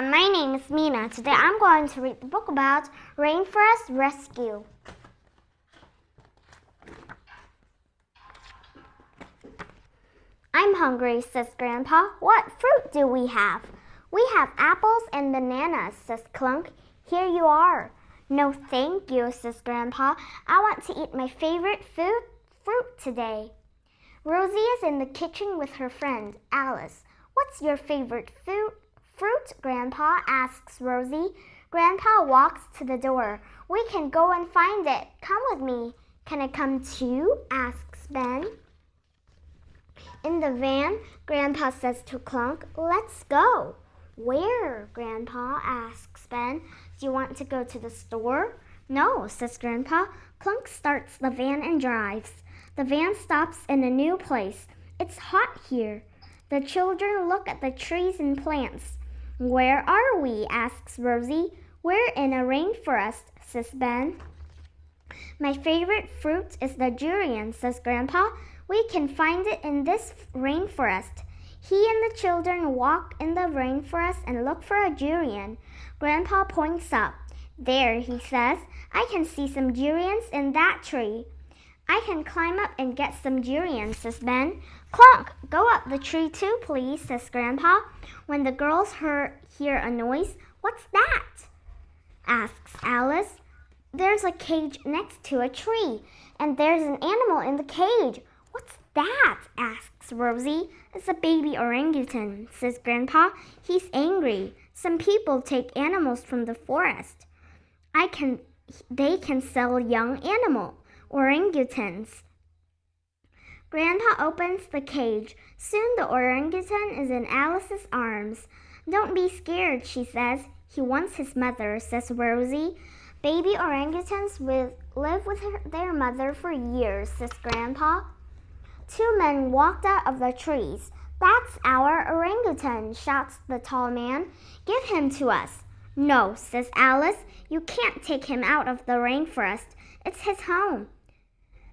everyone, my name is Mina. Today I'm going to read the book about Rainforest Rescue. I'm hungry, says Grandpa. What fruit do we have? We have apples and bananas, says Clunk. Here you are. No, thank you, says Grandpa. I want to eat my favorite fruit today. Rosie is in the kitchen with her friend, Alice. What's your favorite fruit, Grandpa? Asks Rosie. Grandpa walks to the door. We can go and find it. Come with me. Can I come too? Asks Ben. In the van, Grandpa says to Clunk, Let's go. Where? Grandpa asks Ben. Do you want to go to the store? No, says Grandpa. Clunk starts the van and drives. The van stops in a new place. It's hot here. The children look at the trees and plants. Where are we? Asks Rosie. We're in a rainforest, says Ben. My favorite fruit is the durian, says Grandpa. We can find it in this rainforest. He and the children walk in the rainforest and look for a durian. Grandpa points up. There, he says, I can see some durians in that tree. I can climb up and get some durians, says Ben. Clunk, go up the tree too, please, says Grandpa. When the girls hear a noise, What's that? Asks Alice. There's a cage next to a tree, and there's an animal in the cage. What's that? Asks Rosie. It's a baby orangutan, says Grandpa. He's angry. Some people take animals from the forest. They can sell young orangutans. Grandpa opens the cage. Soon the orangutan is in Alice's arms. Don't be scared, she says. He wants his mother, says Rosie. Baby orangutans live with their mother for years, says Grandpa. Two men walked out of the trees. That's our orangutan, shouts the tall man. Give him to us. No, says Alice. You can't take him out of the rainforest. It's his home.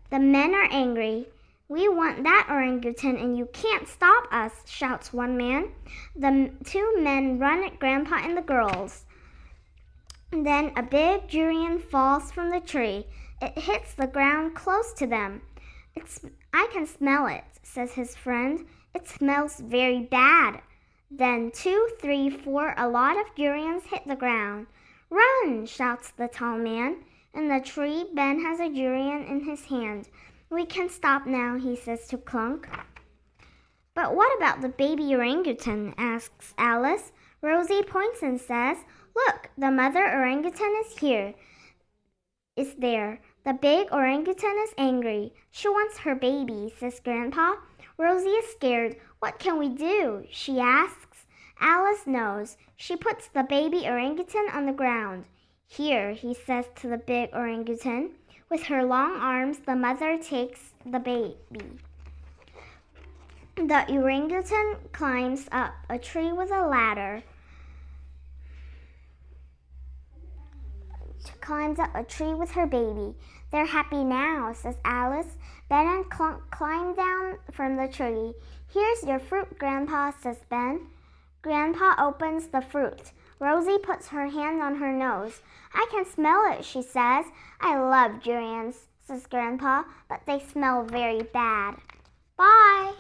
The men are angry. We want that orangutan and you can't stop us, shouts one man. The two men run at Grandpa and the girls. Then a big durian falls from the tree. It hits the ground close to them. I can smell it, says his friend. It smells very bad. Then 2, 3, 4, a lot of durians hit the ground. Run, shouts the tall man. In the tree, Ben has a durian in his hand. We can stop now, he says to Clunk. But what about the baby orangutan? Asks Alice. Rosie points and says, Look, the mother orangutan is there. The big orangutan is angry. She wants her baby, says Grandpa. Rosie is scared. What can we do? She asks. Alice knows. She puts the baby orangutan on the ground. Here, he says to the big orangutan. With her long arms, the mother takes the baby. The orangutan climbs up a tree with a ladder. She climbs up a tree with her baby. They're happy now, says Alice. Ben and Clunk climb down from the tree. Here's your fruit, Grandpa, says Ben. Grandpa opens the fruit. Rosie puts her hand on her nose. I can smell it, she says. I love durians, says Grandpa, but they smell very bad. Bye.